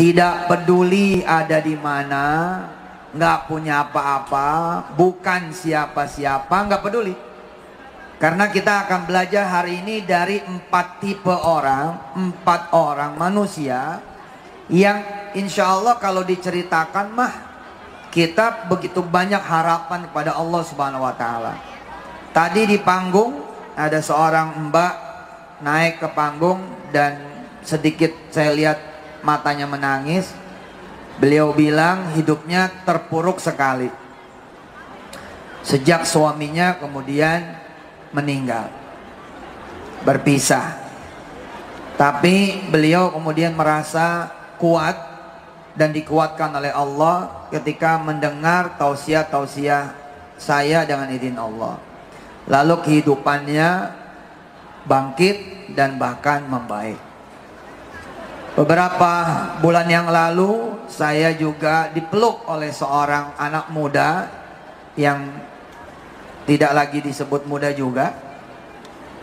Tidak peduli ada di mana, nggak punya apa-apa, bukan siapa-siapa, nggak peduli. Karena kita akan belajar hari ini dari 4 tipe orang, 4 orang manusia yang insya Allah kalau diceritakan mah kita begitu banyak harapan kepada Allah Subhanahu Wa Taala. Tadi di panggung ada seorang mbak naik ke panggung dan sedikit saya lihat matanya menangis. Beliau bilang hidupnya terpuruk sekali sejak suaminya kemudian meninggal, berpisah. Tapi beliau kemudian merasa kuat dan dikuatkan oleh Allah ketika mendengar tausiah-tausiah saya dengan izin Allah. Lalu kehidupannya bangkit dan bahkan membaik. Beberapa bulan yang lalu saya juga dipeluk oleh seorang anak muda yang tidak lagi disebut muda juga,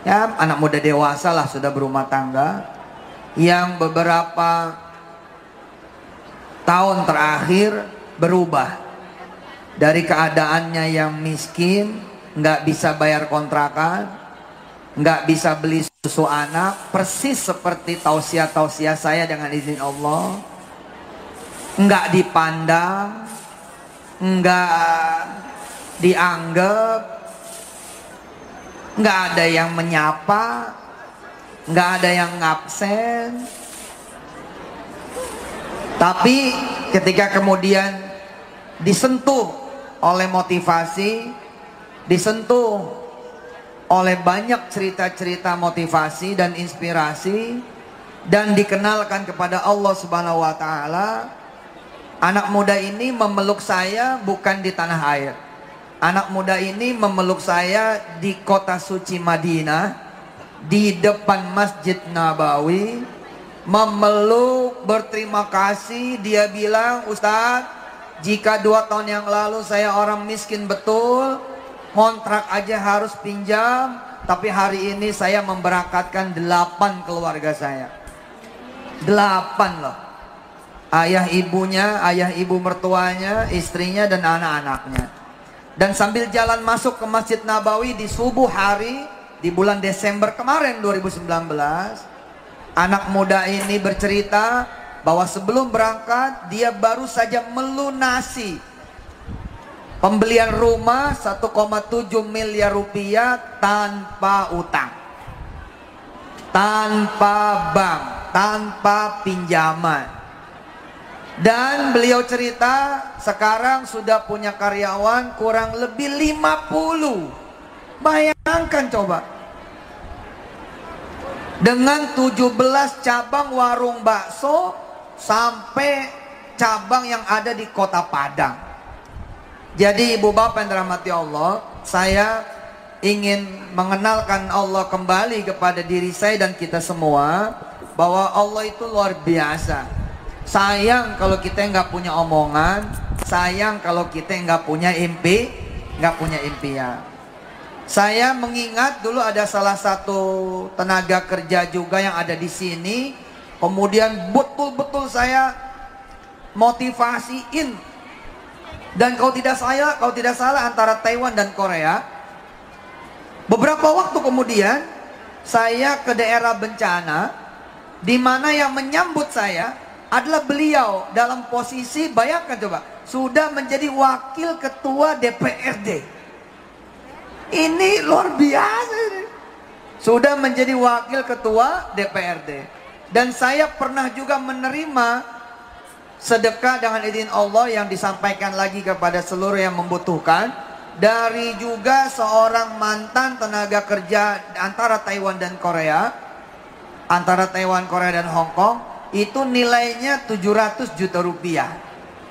ya anak muda dewasa lah, sudah berumah tangga, yang beberapa tahun terakhir berubah dari keadaannya yang miskin, nggak bisa bayar kontrakan, nggak bisa beli susu anak, persis seperti tausiah-tausiah saya dengan izin Allah. Nggak dipandang, nggak dianggap, nggak ada yang menyapa, nggak ada yang ngabsen. Tapi ketika kemudian disentuh oleh motivasi, disentuh oleh banyak cerita-cerita motivasi dan inspirasi, dan dikenalkan kepada Allah Subhanahu Wa Taala, anak muda ini memeluk saya bukan di tanah air. Anak muda ini memeluk saya di kota suci Madinah, di depan Masjid Nabawi, memeluk, berterima kasih. Dia bilang, Ustadz, jika 2 tahun yang lalu saya orang miskin betul, kontrak aja harus pinjam, tapi hari ini saya memberangkatkan 8 keluarga saya. 8 loh. Ayah ibunya, ayah ibu mertuanya, istrinya dan anak-anaknya. Dan sambil jalan masuk ke Masjid Nabawi di subuh hari di bulan Desember kemarin 2019, anak muda ini bercerita bahwa sebelum berangkat dia baru saja melunasi pembelian rumah 1,7 miliar rupiah tanpa utang, tanpa bank, tanpa pinjaman. Dan beliau cerita sekarang sudah punya karyawan kurang lebih 50. Bayangkan coba, dengan 17 cabang warung bakso sampai cabang yang ada di Kota Padang. Jadi ibu bapak yang dirahmati Allah, saya ingin mengenalkan Allah kembali kepada diri saya dan kita semua, bahwa Allah itu luar biasa. Sayang kalau kita nggak punya omongan, sayang kalau kita nggak punya impian. Saya mengingat dulu ada salah satu tenaga kerja juga yang ada di sini, kemudian betul-betul saya motivasiin. Dan kalau tidak salah antara Taiwan dan Korea. Beberapa waktu kemudian saya ke daerah bencana, di mana yang menyambut saya adalah beliau dalam posisi, bayangkan coba, sudah menjadi wakil ketua DPRD. Ini luar biasa ini. Sudah menjadi wakil ketua DPRD. Dan saya pernah juga menerima sedekah dengan izin Allah yang disampaikan lagi kepada seluruh yang membutuhkan, dari juga seorang mantan tenaga kerja antara Taiwan dan Korea, antara Taiwan, Korea dan Hong Kong. Itu nilainya 700 juta rupiah.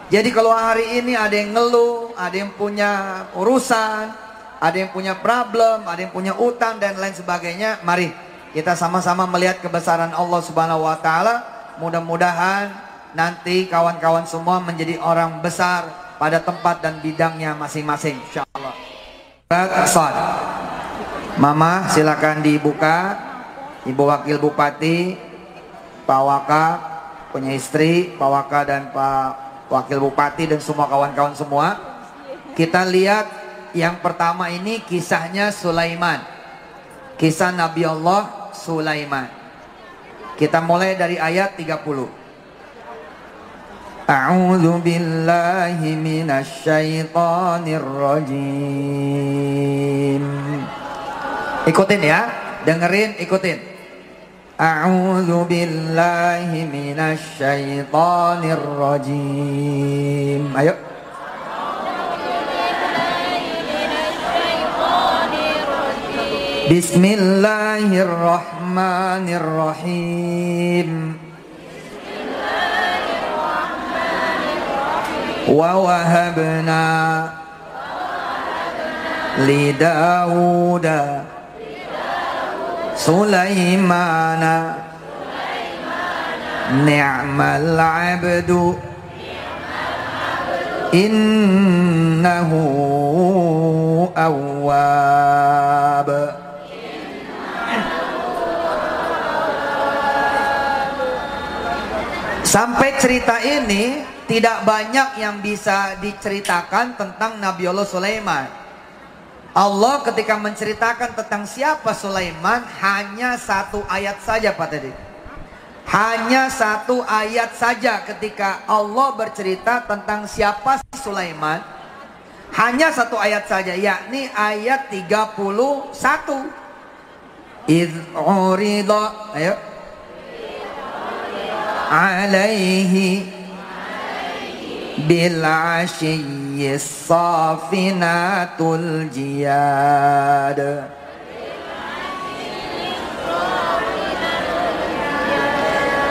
Jadi kalau hari ini ada yang ngeluh, ada yang punya urusan, ada yang punya problem, ada yang punya utang dan lain sebagainya, mari kita sama-sama melihat kebesaran Allah Subhanahu Wa Taala. Mudah-mudahan nanti kawan-kawan semua menjadi orang besar pada tempat dan bidangnya masing-masing, insyaallah. Mama silakan dibuka, Ibu Wakil Bupati, Pak Wakap, punya istri, Pak Waka dan Pak Wakil Bupati dan semua kawan-kawan semua. Kita lihat yang pertama ini kisahnya Sulaiman. Kisah Nabi Allah Sulaiman. Kita mulai dari ayat 30. A'udzu billahi minasy syaithanir rajim. Ikutin ya, dengerin, ikutin. A'udzu billahi minasy syaithanir rajim. Ayo. Bismillahirrahmanirrahim. Wa wahabna li Dauda Sulaimana ni'mal 'abdu innahu awwab. Sampai cerita ini tidak banyak yang bisa diceritakan tentang Nabi Allah Sulaiman. Allah ketika menceritakan tentang siapa Sulaiman hanya satu ayat saja Pak tadi. Hanya satu ayat saja ketika Allah bercerita tentang siapa Sulaiman. Hanya satu ayat saja, yakni ayat 31. Idh urida, ayo. Alaihi bil ashiyyis safinatul jiyad.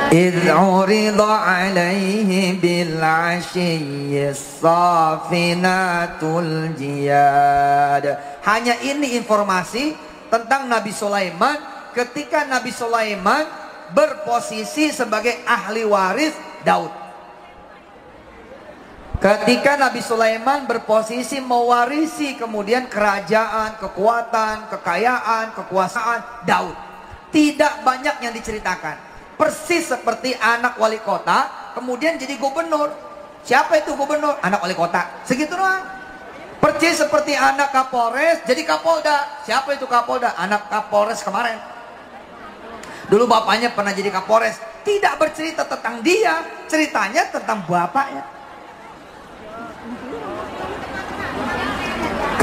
إذ عرض عليه بالعشي الصافنات الجياد. Hanya ini informasi tentang Nabi Sulaiman ketika Nabi Sulaiman berposisi sebagai ahli waris Daud. Ketika Nabi Sulaiman berposisi mewarisi kemudian kerajaan, kekuatan, kekayaan, kekuasaan Daud. Tidak banyak yang diceritakan. Persis seperti anak wali kota kemudian jadi gubernur. Siapa itu gubernur? Anak wali kota. Segitu doang. Persis seperti anak Kapolres jadi Kapolda. Siapa itu Kapolda? Anak Kapolres kemarin. Dulu bapaknya pernah jadi Kapolres. Tidak bercerita tentang dia, ceritanya tentang bapaknya.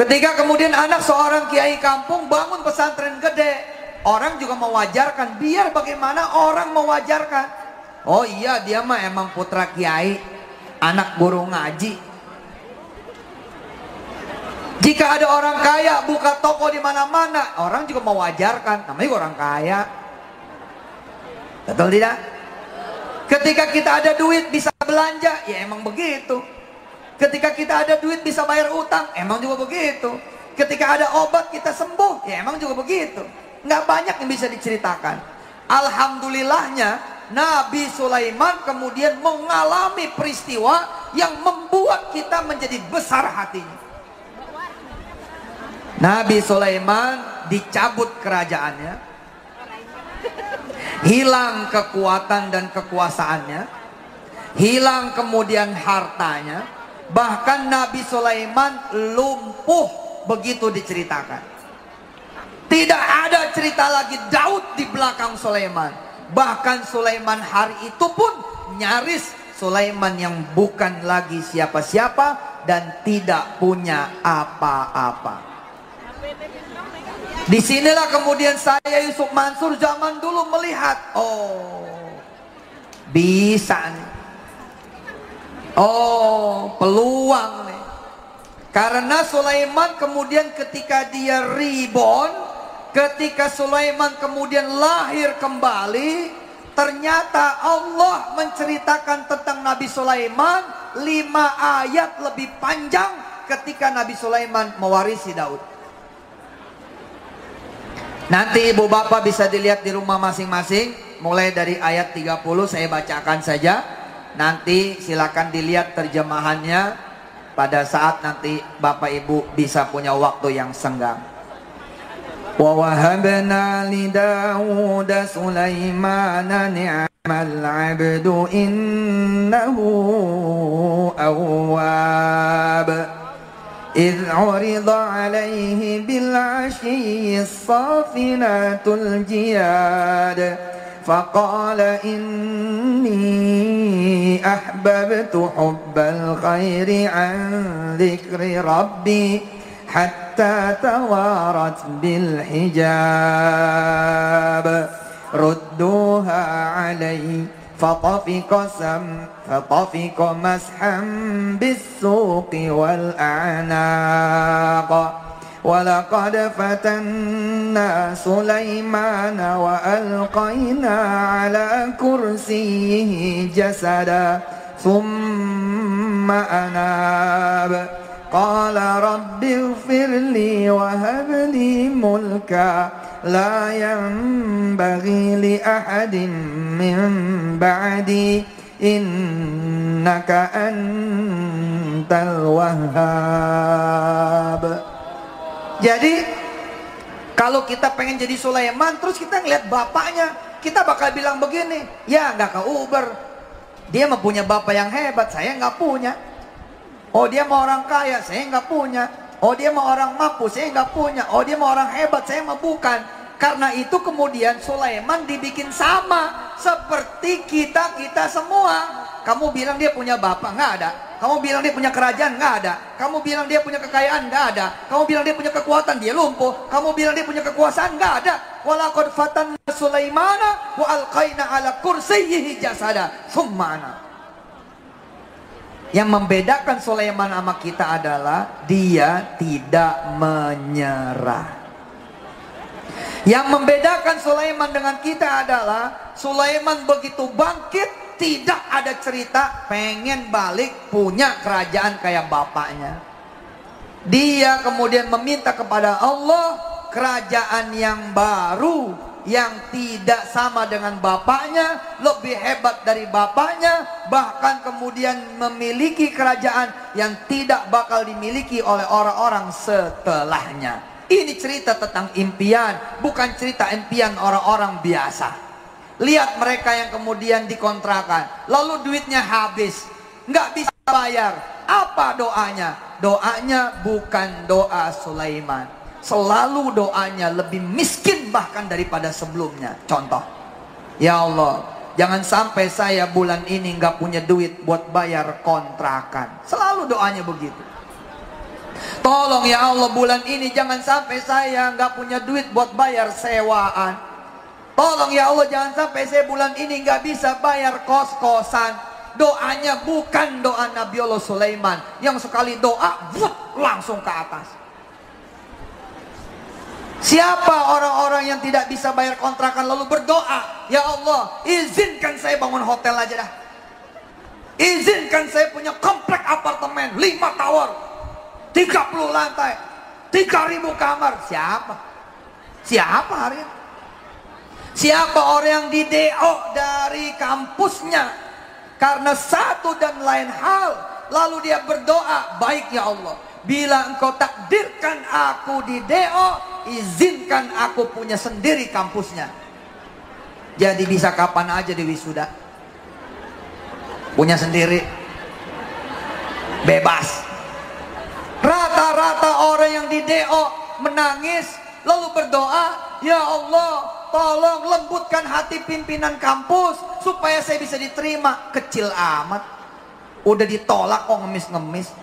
Ketika kemudian anak seorang kiai kampung bangun pesantren gede, orang juga mewajarkan, biar bagaimana orang mewajarkan. Oh iya, dia mah emang putra kiai, anak guru ngaji. Jika ada orang kaya buka toko di mana-mana, orang juga mewajarkan, namanya orang kaya. Betul tidak? Ketika kita ada duit bisa belanja, ya emang begitu. Ketika kita ada duit bisa bayar utang, emang juga begitu. Ketika ada obat kita sembuh, ya emang juga begitu. Nggak banyak yang bisa diceritakan. Alhamdulillahnya Nabi Sulaiman kemudian mengalami peristiwa yang membuat kita menjadi besar hatinya. Nabi Sulaiman dicabut kerajaannya, hilang kekuatan dan kekuasaannya, hilang kemudian hartanya, bahkan Nabi Sulaiman lumpuh begitu diceritakan. Tidak ada cerita lagi Daud di belakang Sulaiman. Bahkan Sulaiman hari itu pun nyaris Sulaiman yang bukan lagi siapa-siapa dan tidak punya apa-apa. Disinilah kemudian saya Yusuf Mansur zaman dulu melihat, oh bisa nih, oh peluang nih. Karena Sulaiman kemudian ketika dia reborn, ketika Sulaiman kemudian lahir kembali, ternyata Allah menceritakan tentang Nabi Sulaiman 5 ayat lebih panjang ketika Nabi Sulaiman mewarisi Daud. Nanti ibu bapak bisa dilihat di rumah masing-masing, mulai dari ayat 30 saya bacakan saja. Nanti silakan dilihat terjemahannya pada saat nanti bapak ibu bisa punya waktu yang senggang. ووهبنا لداود سليمان نعم العبد إنه أواب إذ عرض عليه بالعشي الصافنات الجياد فقال إني أحببت حب الخير عن ذكر ربي حتى توارت بالحجاب ردوها علي فطفق مسحا بالسوق والأعناق ولقد فتنا سليمان وألقينا على كرسيه جسدا ثم أناب قال رب اغفر لي وهب لي ملكا لا ينبغي لأحد من بعدي إنك أنت الوهاب. Jadi kalau kita pengen jadi Sulaiman terus kita ngeliat bapaknya, kita bakal bilang begini, ya nggak ke Uber, dia mah punya bapak yang hebat, saya nggak punya. Oh dia mau orang kaya, saya nggak punya. Oh dia mau orang mampu, saya nggak punya. Oh dia mau orang hebat, saya mah bukan. Karena itu kemudian Sulaiman dibikin sama seperti kita semua. Kamu bilang dia punya bapak, nggak ada. Kamu bilang dia punya kerajaan, nggak ada. Kamu bilang dia punya kekayaan, nggak ada. Kamu bilang dia punya kekuatan, dia lumpuh. Kamu bilang dia punya kekuasaan, nggak ada. Walaqad fatanna Sulaimana wa alqaina ala kursiyyihi jasada tsumma. Yang membedakan Sulaiman sama kita adalah dia tidak menyerah. Yang membedakan Sulaiman dengan kita adalah Sulaiman begitu bangkit, tidak ada cerita pengen balik punya kerajaan kayak bapaknya. Dia kemudian meminta kepada Allah kerajaan yang baru, yang tidak sama dengan bapaknya, lebih hebat dari bapaknya, bahkan kemudian memiliki kerajaan yang tidak bakal dimiliki oleh orang-orang setelahnya. Ini cerita tentang impian, bukan cerita impian orang-orang biasa. Lihat mereka yang kemudian dikontrakan, lalu duitnya habis, nggak bisa bayar. Apa doanya? Doanya bukan doa Sulaiman. Selalu doanya lebih miskin bahkan daripada sebelumnya. Contoh, ya Allah, jangan sampai saya bulan ini nggak punya duit buat bayar kontrakan. Selalu doanya begitu. Tolong ya Allah, bulan ini jangan sampai saya nggak punya duit buat bayar sewaan. Tolong ya Allah, jangan sampai saya bulan ini nggak bisa bayar kos-kosan. Doanya bukan doa Nabi Allah Sulaiman yang sekali doa langsung ke atas. Siapa orang-orang yang tidak bisa bayar kontrakan lalu berdoa, ya Allah, izinkan saya bangun hotel aja dah. Izinkan saya punya komplek apartemen 5 tower, 30 lantai, 3.000 kamar. Siapa hari ini? Siapa orang yang di DO dari kampusnya karena satu dan lain hal, lalu dia berdoa, baik ya Allah, bila engkau takdirkan aku di DO, izinkan aku punya sendiri kampusnya. Jadi bisa kapan aja di wisuda, punya sendiri, bebas. Rata-rata orang yang di DO menangis lalu berdoa, ya Allah, tolong lembutkan hati pimpinan kampus supaya saya bisa diterima. Kecil amat, udah ditolak kok ngemis-ngemis.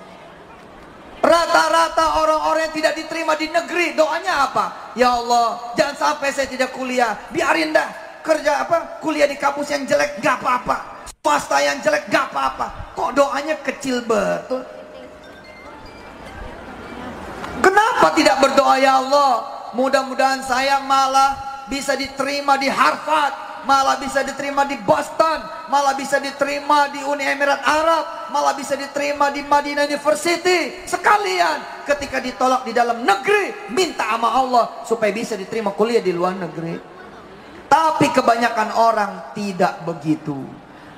Rata-rata orang-orang yang tidak diterima di negeri, doanya apa? Ya Allah, jangan sampai saya tidak kuliah, biarin dah kerja kuliah di kampus yang jelek, gak apa-apa, swasta yang jelek, gak apa-apa. Kok doanya kecil betul? Kenapa tidak berdoa, ya Allah, mudah-mudahan saya malah bisa diterima di Harvard, malah bisa diterima di Boston, malah bisa diterima di Uni Emirat Arab, malah bisa diterima di Madinah University. Sekalian ketika ditolak di dalam negeri, minta sama Allah supaya bisa diterima kuliah di luar negeri. Tapi kebanyakan orang tidak begitu.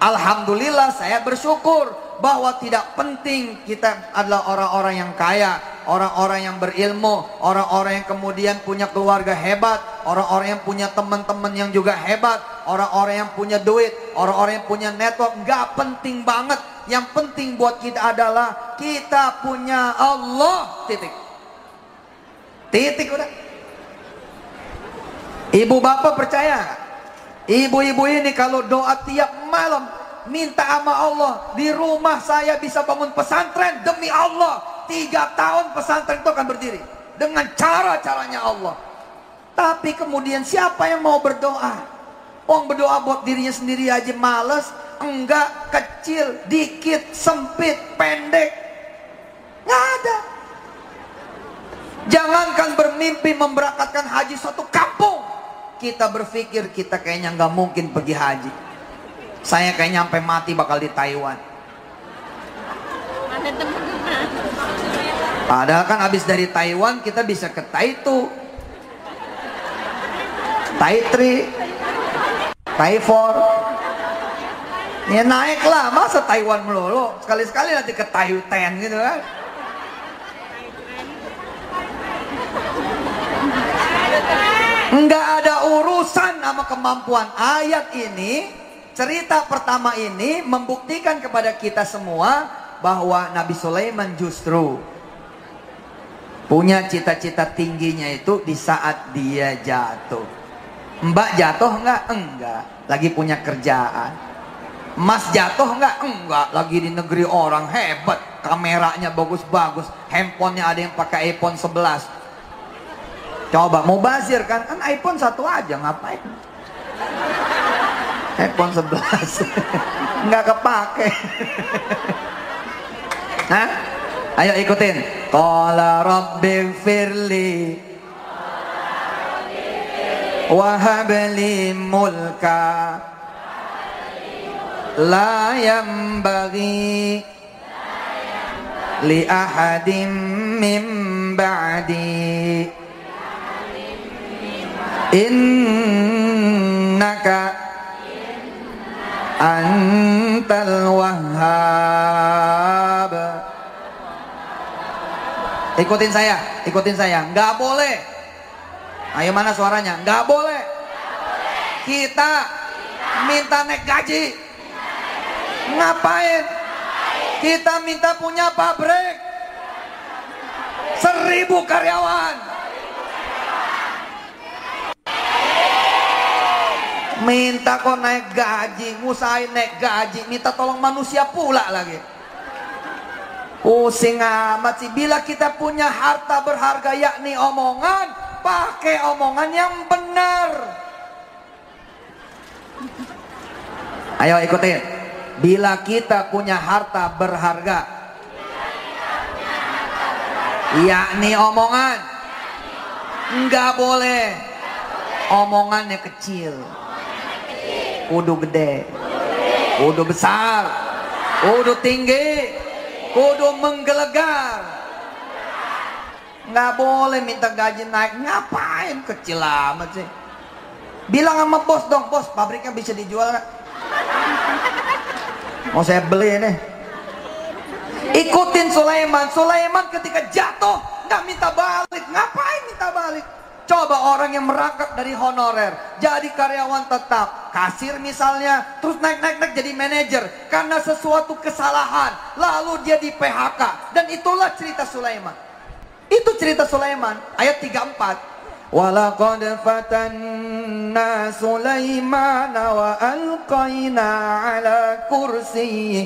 Alhamdulillah, saya bersyukur bahwa tidak penting kita adalah orang-orang yang kaya, orang-orang yang berilmu, orang-orang yang kemudian punya keluarga hebat, orang-orang yang punya teman-teman yang juga hebat, orang-orang yang punya duit, orang-orang yang punya network. Nggak penting banget. Yang penting buat kita adalah kita punya Allah. Titik. Titik udah. Ibu bapak percaya nggak? Ibu-ibu ini kalau doa tiap malam minta sama Allah, di rumah saya bisa bangun pesantren. Demi Allah, 3 tahun pesantren itu akan berdiri dengan cara-caranya Allah. Tapi kemudian siapa yang mau berdoa? Orang berdoa buat dirinya sendiri aja males. Enggak, kecil, dikit, sempit, pendek. Nggak ada. Jangankan bermimpi memberangkatkan haji suatu kampung, kita berpikir kita kayaknya nggak mungkin pergi haji. Saya kayaknya sampai mati bakal di Taiwan. Padahal kan habis dari Taiwan kita bisa ke Taitu, Taitri, Taifor. Ya naiklah, masa Taiwan melulu. Sekali-sekali nanti ke Taiwan gitu kan. Enggak ada urusan sama kemampuan. Ayat ini, cerita pertama ini membuktikan kepada kita semua bahwa Nabi Sulaiman justru punya cita-cita tingginya itu di saat dia jatuh. Mbak jatuh enggak? Enggak. Lagi punya kerjaan. Mas jatuh enggak? Enggak. Lagi di negeri orang, hebat. Kameranya bagus-bagus. Handphonenya ada yang pakai iPhone 11. Coba mau bazir kan? Kan iPhone 1 aja, ngapain? iPhone 11 nggak kepake. Hah? Ayo ikutin. Qala rabbighfirli wa habli mulka la yanbaghi li ahadin min ba'di innaka antal wahhab. Ikutin saya, ikutin saya. Nggak boleh. Ayo mana suaranya? Nggak boleh. Kita minta naik gaji. Ngapain? Kita minta punya pabrik 1000 karyawan. Minta kok naik gaji, ngusahain naik gaji, minta tolong manusia pula lagi. Pusing amat sih. Bila kita punya harta berharga yakni omongan, pakai omongan yang benar. Ayo ikutin. Bila kita punya harta berharga yakni omongan, nggak boleh omongannya kecil, kudu gede, kudu besar, kudu tinggi, kudu menggelegar. Nggak boleh minta gaji naik. Ngapain kecil amat sih? Bilang sama bos dong, bos pabriknya bisa dijual nggak? Mau saya beli nih. Ikutin Sulaiman. Sulaiman ketika jatuh nggak minta balik. Ngapain minta balik? Coba orang yang merangkak dari honorer jadi karyawan tetap, kasir misalnya, terus naik jadi manajer karena sesuatu kesalahan, lalu dia di PHK. Dan itulah cerita Sulaiman. Itu cerita Sulaiman ayat 34. Walaqad fatanna Sulaimana wa alqaina ala kursiyhi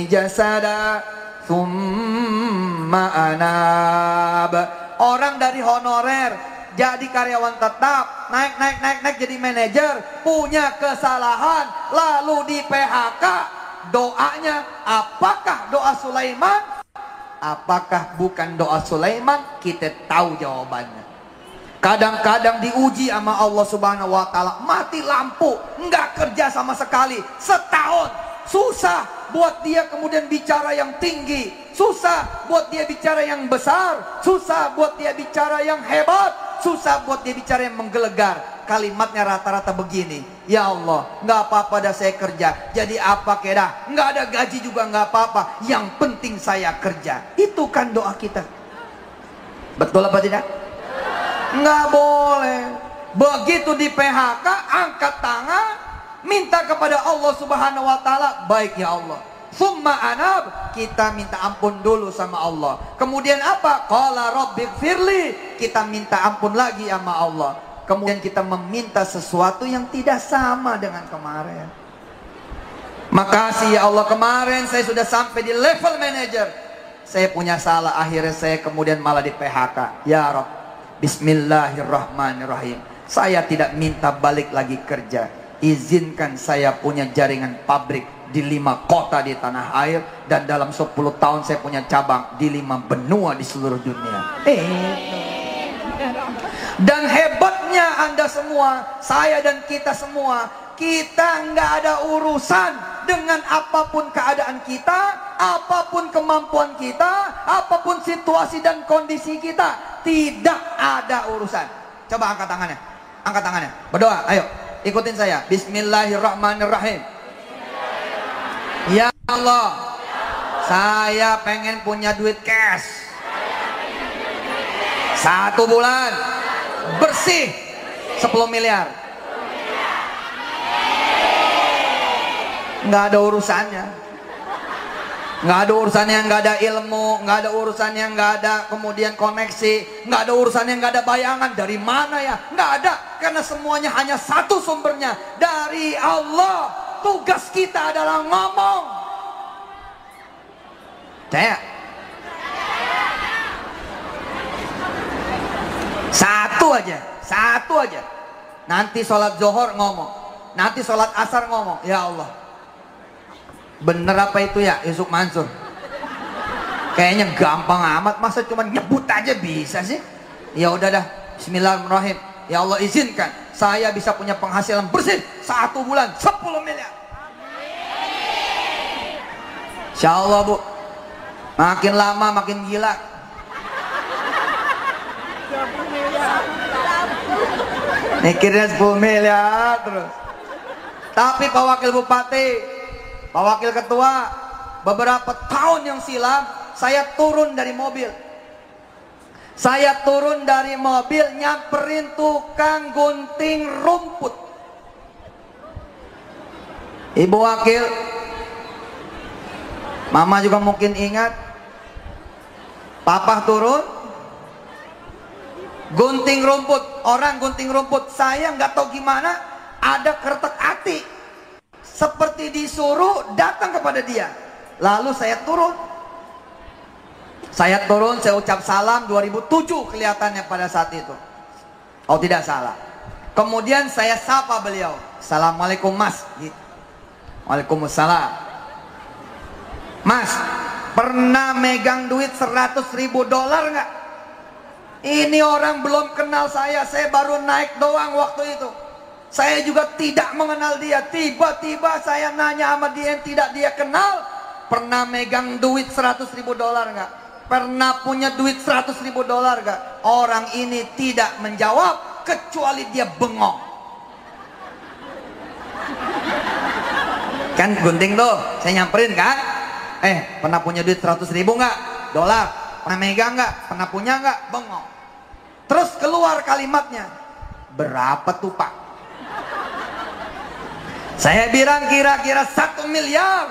jasada thumma anab. Orang dari honorer jadi karyawan tetap, naik jadi manajer, punya kesalahan, lalu di PHK. Doanya apakah doa Sulaiman? Apakah bukan doa Sulaiman? Kita tahu jawabannya. Kadang-kadang diuji sama Allah Subhanahu wa Ta'ala, mati lampu, nggak kerja sama sekali setahun. Susah buat dia kemudian bicara yang tinggi, susah buat dia bicara yang besar, susah buat dia bicara yang hebat, susah buat dia bicara yang menggelegar. kalimatnya rata-rata begini, ya Allah, nggak apa-apa dah saya kerja, jadi apa keda, nggak ada gaji juga nggak apa-apa, yang penting saya kerja. Itu kan doa kita. Betul apa tidak? Nggak boleh. Begitu di PHK, angkat tangan, minta kepada Allah Subhanahu wa Ta'ala, baik ya Allah, summa anab, kita minta ampun dulu sama Allah. Kemudian apa? Qala rabbighfirli, kita minta ampun lagi sama Allah. Kemudian kita meminta sesuatu yang tidak sama dengan kemarin. Makasih ya Allah, kemarin saya sudah sampai di level manager, saya punya salah, akhirnya saya kemudian malah di PHK. Ya Rabb, bismillahirrahmanirrahim, saya tidak minta balik lagi kerja, izinkan saya punya jaringan pabrik di 5 kota di tanah air, dan dalam 10 tahun saya punya cabang di 5 benua di seluruh dunia. Dan hebatnya Anda semua, saya dan kita semua, kita nggak ada urusan dengan apapun keadaan kita, apapun kemampuan kita, apapun situasi dan kondisi kita, tidak ada urusan. Coba angkat tangannya, angkat tangannya, berdoa, ayo ikutin saya. Bismillahirrahmanirrahim. Ya Allah, saya pengen punya duit cash 1 bulan bersih 10 miliar. Nggak ada urusannya, nggak ada urusannya, nggak ada ilmu, nggak ada urusannya, nggak ada kemudian koneksi, nggak ada urusannya, nggak ada bayangan dari mana ya, nggak ada, karena semuanya hanya satu sumbernya, dari Allah. Tugas kita adalah ngomong. Saya satu aja. Nanti sholat zuhur ngomong, nanti sholat asar ngomong, ya Allah, bener apa itu ya Yusuf Mansur? Kayaknya gampang amat, masa cuma nyebut aja bisa sih? Ya udah dah, bismillahirrahmanirrahim. Ya Allah, izinkan saya bisa punya penghasilan bersih 1 bulan 10 miliar. Insya Allah Bu, makin lama makin gila. Mikirnya 10 miliar terus. Tapi Pak Wakil Bupati, Pak Wakil Ketua, beberapa tahun yang silam saya turun dari mobil. Saya turun dari mobil nyamperin tukang gunting rumput. Ibu Wakil, Mama juga mungkin ingat, Papa turun gunting rumput, orang gunting rumput, saya nggak tahu gimana, ada kertek ati, seperti disuruh datang kepada dia. Lalu saya turun, saya ucap salam 2007 kelihatannya pada saat itu. Oh tidak salah. Kemudian saya sapa beliau, Assalamualaikum Mas. Waalaikumsalam. Mas, pernah megang duit $100.000 nggak? Ini orang belum kenal saya baru naik doang waktu itu. Saya juga tidak mengenal dia. Tiba-tiba saya nanya sama dia yang tidak dia kenal, pernah megang duit $100.000 nggak? Pernah punya duit $100.000 nggak? Orang ini tidak menjawab kecuali dia bengong. Kan gunting tuh, saya nyamperin kan? Pernah punya duit $100.000 nggak? Dolar. Pernah megang nggak? Pernah punya nggak? Bengong. Terus keluar kalimatnya, berapa tuh Pak? Saya bilang kira-kira 1 miliar.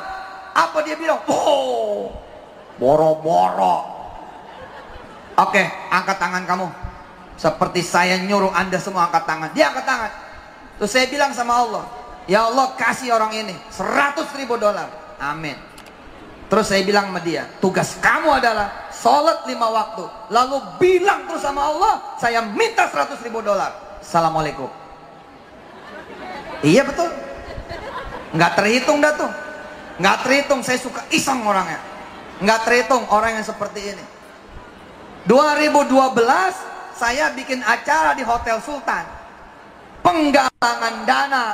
Apa dia bilang? Oh, boro-boro. Oke, angkat tangan kamu. Seperti saya nyuruh Anda semua angkat tangan. Dia angkat tangan. Terus saya bilang sama Allah, ya Allah, kasih orang ini $100.000. Amin. Terus saya bilang sama dia, tugas kamu adalah sholat 5 waktu, lalu bilang terus sama Allah, saya minta $100.000. Assalamualaikum. Iya betul, nggak terhitung dah tuh, nggak terhitung. Saya suka iseng orangnya, nggak terhitung orang yang seperti ini. 2012 saya bikin acara di Hotel Sultan, penggalangan dana.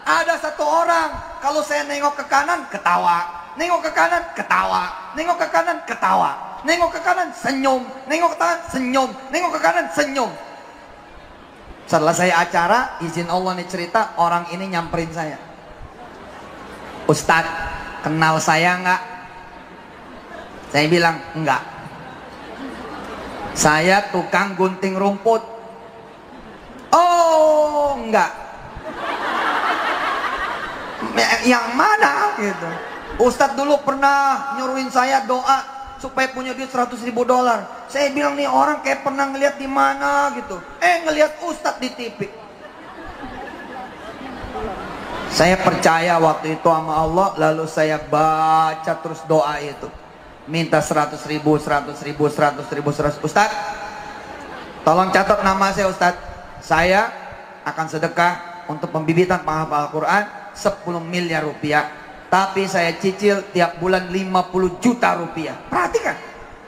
Ada satu orang, kalau saya nengok ke kanan ketawa, nengok ke kanan ketawa, nengok ke kanan ketawa, nengok ke kanan senyum, nengok ke kanan senyum, nengok ke kanan senyum. Selesai acara, izin Allah nih cerita, orang ini nyamperin saya. Ustadz, kenal saya nggak? Saya bilang, enggak. Saya tukang gunting rumput. Oh, enggak. Yang mana? Gitu. Ustadz dulu pernah nyuruhin saya doa supaya punya duit $100.000. Saya bilang nih orang kayak pernah ngeliat di mana gitu. Ngeliat Ustadz di TV. Saya percaya waktu itu sama Allah, lalu saya baca terus doa itu. Minta 100.000, 100.000, 100.000, 100. Ustadz, tolong catat nama saya Ustadz. Saya akan sedekah untuk pembibitan penghafal Al-Quran 10 miliar rupiah. Tapi saya cicil tiap bulan 50 juta rupiah.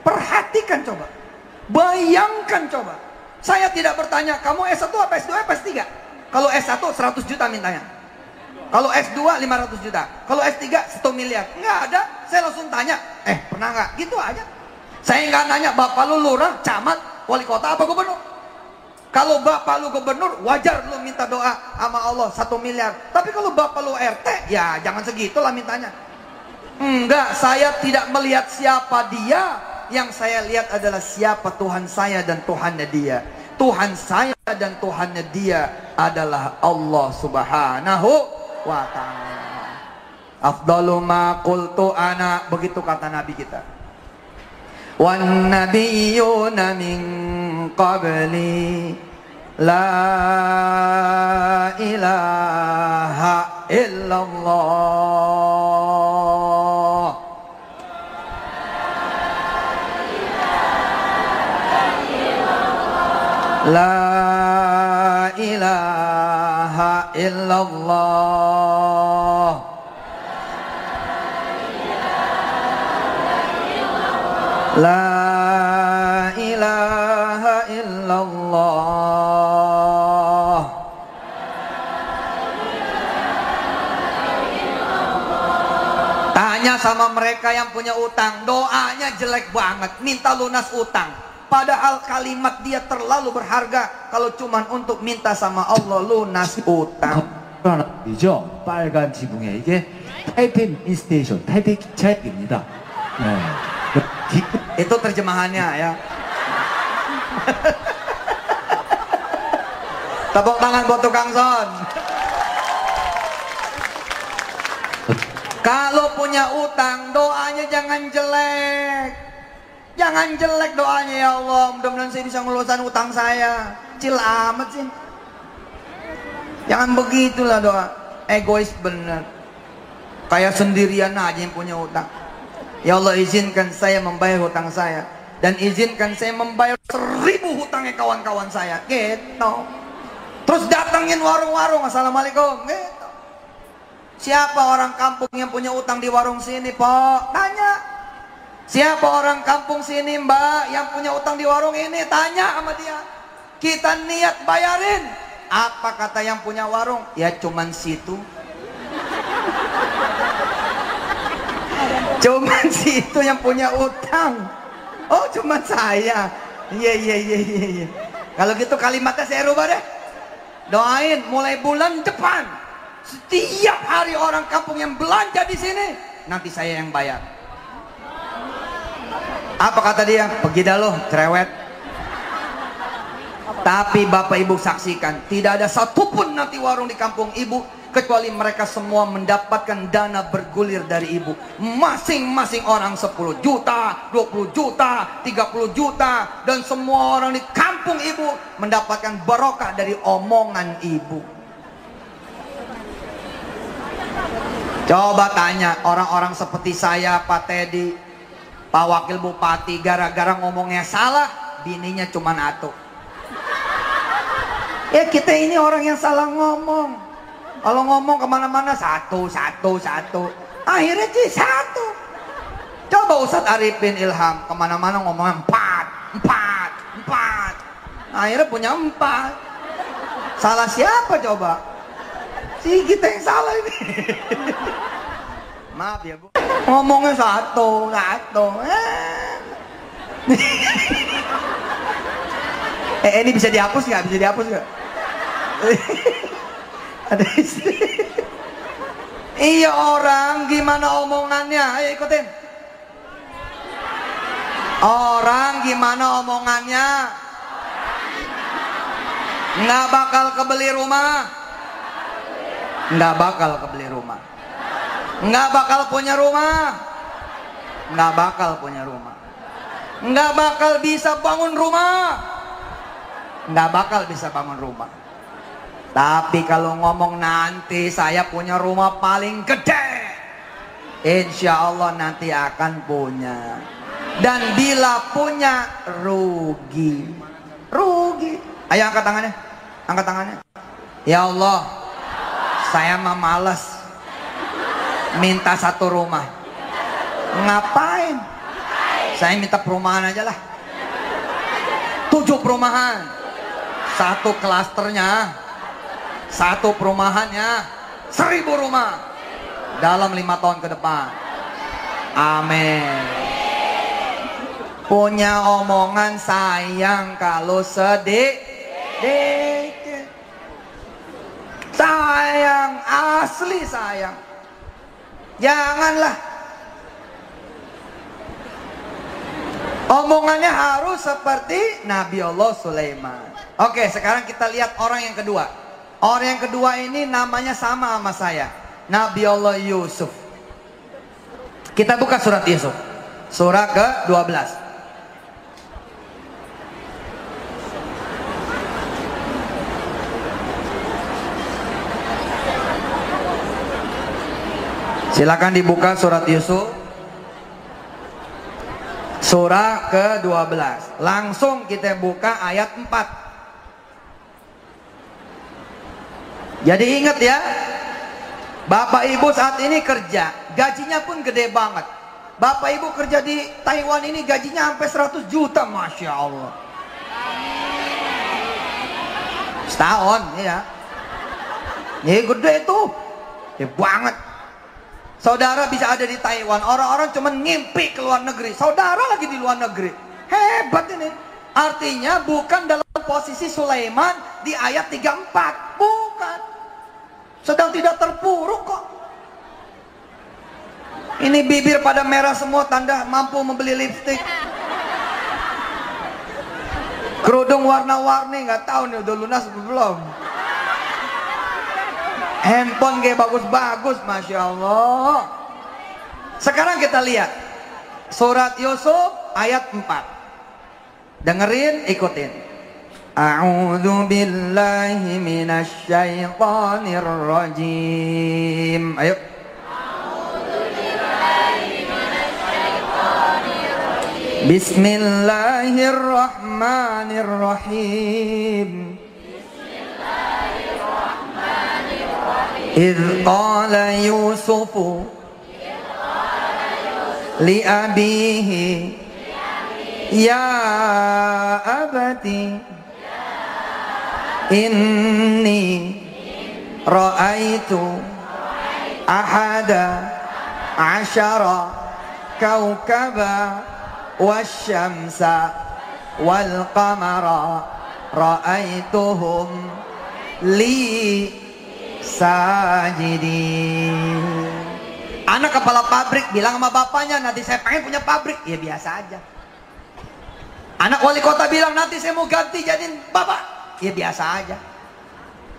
Perhatikan coba. Bayangkan coba. Saya tidak bertanya, kamu S1 apa S2 apa S3? Kalau S1 100 juta mintanya. Kalau S2 500 juta. Kalau S3 1 miliar. Nggak ada. Saya langsung tanya, pernah nggak? Gitu aja. Saya nggak nanya, bapak lu lurah, camat, wali kota apa gubernur? Kalau bapak lu gubernur, wajar lu minta doa sama Allah 1 miliar. Tapi kalau bapak lu RT, ya jangan segitulah mintanya. Enggak, saya tidak melihat siapa dia. Yang saya lihat adalah siapa Tuhan saya dan Tuhannya dia. Tuhan saya dan Tuhannya dia adalah Allah Subhanahu wa ta'ala. Afdalu ma qultu ana, begitu kata Nabi kita. Wan nabiyyuna min qabli la ilaha illallah. La ilaha illallah. La ilaha illallah. Tanya sama mereka yang punya utang, doanya jelek banget, minta lunas utang. Padahal kalimat dia terlalu berharga kalau cuman untuk minta sama Allah lunas utang. 이죠. 빨간 지붕에 이게 타이페이 스테이션, 타이페이 기차역입니다. 네. Itu terjemahannya ya. Tepuk tangan buat tukang son. Kalau punya utang, doanya jangan jelek. Jangan jelek doanya, ya Allah, mudah-mudahan saya bisa ngelunasin utang saya. Kecil amat sih. Jangan begitulah doa. Egois bener. Kayak sendirian aja yang punya utang. Ya Allah, izinkan saya membayar hutang saya. Dan izinkan saya membayar 1000 hutangnya kawan-kawan saya. Gitu. Terus datengin warung-warung. Assalamualaikum. Gitu. Siapa orang kampung yang punya utang di warung sini, Pak? Tanya. Siapa orang kampung sini, Mbak, yang punya utang di warung ini? Tanya sama dia. Kita niat bayarin. Apa kata yang punya warung? Ya cuman situ. Cuman situ yang punya utang. Oh, cuman saya. Iya. Kalau gitu kalimatnya saya rubah deh. Doain mulai bulan depan, setiap hari orang kampung yang belanja di sini, nanti saya yang bayar. Apa kata dia? Pergi dah lo, cerewet. Tapi Bapak Ibu saksikan, tidak ada satupun nanti warung di kampung Ibu, kecuali mereka semua mendapatkan dana bergulir dari Ibu. Masing-masing orang 10 juta, 20 juta, 30 juta. Dan semua orang di kampung Ibu mendapatkan barokah dari omongan Ibu. Coba tanya orang-orang seperti saya, Pak Teddy, Pak Wakil Bupati, gara-gara ngomongnya salah, bininya cuma atu. Ya kita ini orang yang salah ngomong. Kalau ngomong kemana-mana satu. Akhirnya sih satu. Coba Ustadz Arifin Ilham kemana-mana ngomongnya 4. Akhirnya punya 4. Salah siapa coba? Si kita yang salah ini. Maaf ya Bu. Ngomongnya satu. Ini bisa dihapus nggak? Bisa dihapus nggak? Ada istri. Iya orang, gimana omongannya? Ayo ikutin. Orang gimana omongannya? Nggak bakal kebeli rumah. Nggak bakal kebeli rumah. Nggak bakal punya rumah. Nggak bakal punya rumah. Nggak bakal bisa bangun rumah. Nggak bakal bisa bangun rumah. Tapi kalau ngomong nanti saya punya rumah paling gede, insya Allah nanti akan punya. Dan bila punya rugi. Rugi. Ayo angkat tangannya. Angkat tangannya. Ya Allah, saya mah malas minta satu rumah. Ngapain? Saya minta perumahan aja lah. 7 perumahan. 1 klasternya. 1 perumahannya 1000 rumah dalam 5 tahun ke depan. Amin. Punya omongan sayang kalau sedih. Sayang, asli sayang. Janganlah. Omongannya harus seperti Nabi Allah Sulaiman. Oke, sekarang kita lihat orang yang kedua. Orang yang kedua ini namanya sama saya. Nabi Allah Yusuf. Kita buka surat Yusuf. Surah ke-12. Silakan dibuka surat Yusuf. Surah ke-12. Langsung kita buka ayat 4. Jadi ingat ya, Bapak Ibu saat ini kerja, gajinya pun gede banget. Bapak Ibu kerja di Taiwan ini gajinya sampai 100 juta, Masya Allah. Setahun ya. Ini gede tuh, gede banget. Saudara bisa ada di Taiwan, orang-orang cuma ngimpi ke luar negeri. Saudara lagi di luar negeri. Hebat ini. Artinya bukan dalam posisi Sulaiman di ayat 34. Bukan. Sedang tidak terpuruk kok. Ini bibir pada merah semua, tanda mampu membeli lipstik. Kerudung warna-warni, nggak tahu nih udah lunas belum. Handphone kayak bagus-bagus, Masya Allah. Sekarang kita lihat surat Yusuf ayat 4. Dengerin, ikutin. A'udzu billahi minasy syaithanir rajim. Ayo. A'udzu billahi minasy syaithanir rajim. Bismillahirrahmanirrahim. إذ قال يوسف لأبيه يا أبت إني رأيت أحد عشر كوكبا والشمس والقمر رأيتهم لي sajidin. Anak kepala pabrik bilang sama bapaknya, nanti saya pengen punya pabrik. Ya biasa aja. Anak wali kota bilang, nanti saya mau ganti jadiin bapak. Ya biasa aja.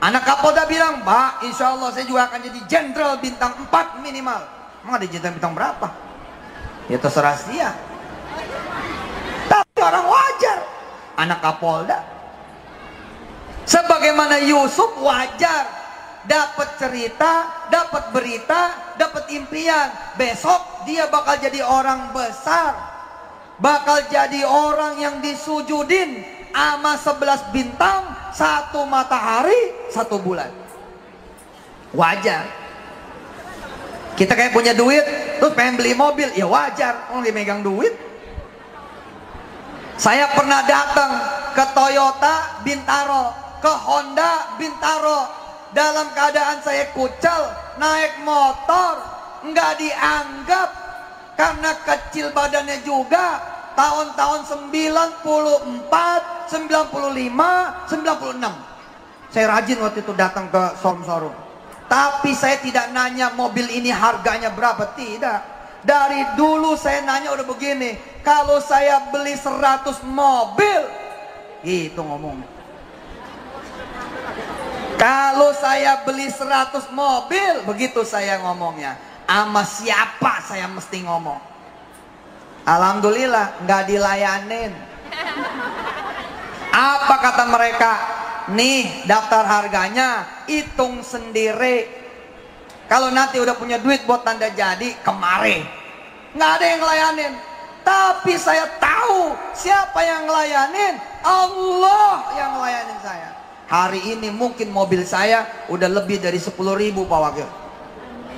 Anak kapolda bilang, Pak, insya Allah saya juga akan jadi jenderal bintang 4 minimal. Emang ada jenderal bintang berapa? Ya terserah dia. Tapi orang wajar. Anak kapolda. Sebagaimana Yusuf wajar dapat cerita, dapat berita, dapat impian. Besok dia bakal jadi orang besar, bakal jadi orang yang disujudin sama 11 bintang, 1 matahari, 1 bulan. Wajar. Kita kayak punya duit terus pengen beli mobil, ya wajar, orang dimegang duit. Saya pernah datang ke Toyota Bintaro, ke Honda Bintaro. Dalam keadaan saya kucel, naik motor, nggak dianggap karena kecil badannya juga. Tahun-tahun 94, 95, 96. Saya rajin waktu itu datang ke showroom. Tapi saya tidak nanya mobil ini harganya berapa, tidak. Dari dulu saya nanya udah begini, kalau saya beli 100 mobil, itu ngomong. Kalau saya beli 100 mobil, begitu saya ngomongnya. Sama siapa saya mesti ngomong? Alhamdulillah nggak dilayanin. Apa kata mereka? Nih daftar harganya, hitung sendiri. Kalau nanti udah punya duit buat tanda jadi, kemari. Nggak ada yang ngelayanin. Tapi saya tahu siapa yang ngelayanin. Allah yang ngelayanin saya. Hari ini mungkin mobil saya udah lebih dari 10.000 Pak Wakil.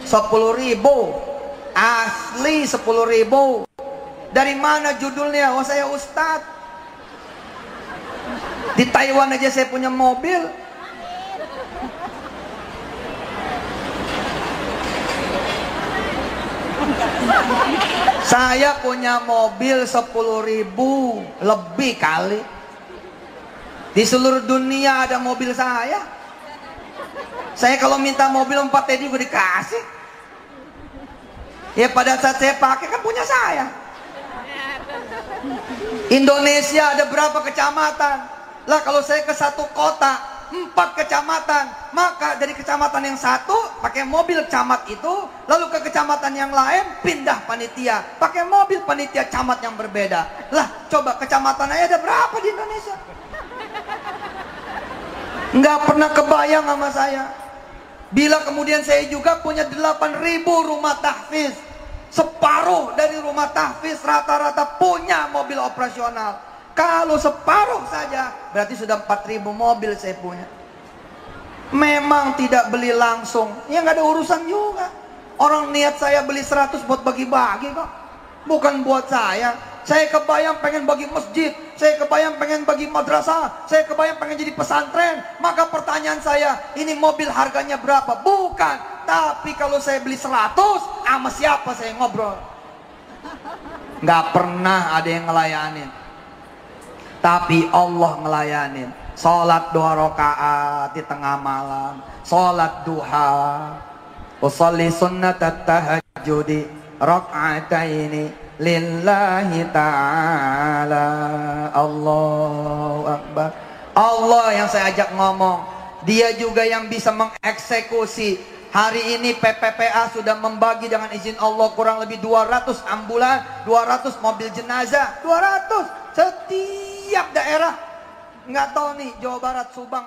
10.000. Asli 10.000. Dari mana judulnya? Oh saya Ustadz. Di Taiwan aja saya punya mobil. Saya punya mobil 10.000 lebih kali. Di seluruh dunia ada mobil saya. Saya kalau minta mobil 4 tadi gue dikasih. Ya pada saat saya pakai kan punya saya. Indonesia ada berapa kecamatan? Lah kalau saya ke satu kota 4 kecamatan, maka dari kecamatan yang satu pakai mobil camat itu, lalu ke kecamatan yang lain pindah panitia pakai mobil panitia camat yang berbeda. Lah coba kecamatan aja ada berapa di Indonesia? Nggak pernah kebayang sama saya. Bila kemudian saya juga punya 8.000 rumah tahfiz, separuh dari rumah tahfiz rata-rata punya mobil operasional. Kalau separuh saja berarti sudah 4.000 mobil saya punya. Memang tidak beli langsung, ya nggak ada urusan juga. Orang niat saya beli 100 buat bagi-bagi kok, bukan buat saya. Saya kebayang pengen bagi masjid, saya kebayang pengen bagi madrasah, saya kebayang pengen jadi pesantren. Maka pertanyaan saya, ini mobil harganya berapa? Bukan. Tapi kalau saya beli 100, sama siapa saya ngobrol? Nggak pernah ada yang ngelayanin. Tapi Allah ngelayanin. Salat 2 rakaat di tengah malam, salat duha, usolli sunnat tahajjudi rak'ataini lillahi ta'ala. Allahu Akbar. Allah yang saya ajak ngomong. Dia juga yang bisa mengeksekusi. Hari ini PPPA sudah membagi dengan izin Allah kurang lebih 200 ambulan, 200 mobil jenazah, 200 setiap daerah. Nggak tahu nih Jawa Barat, Subang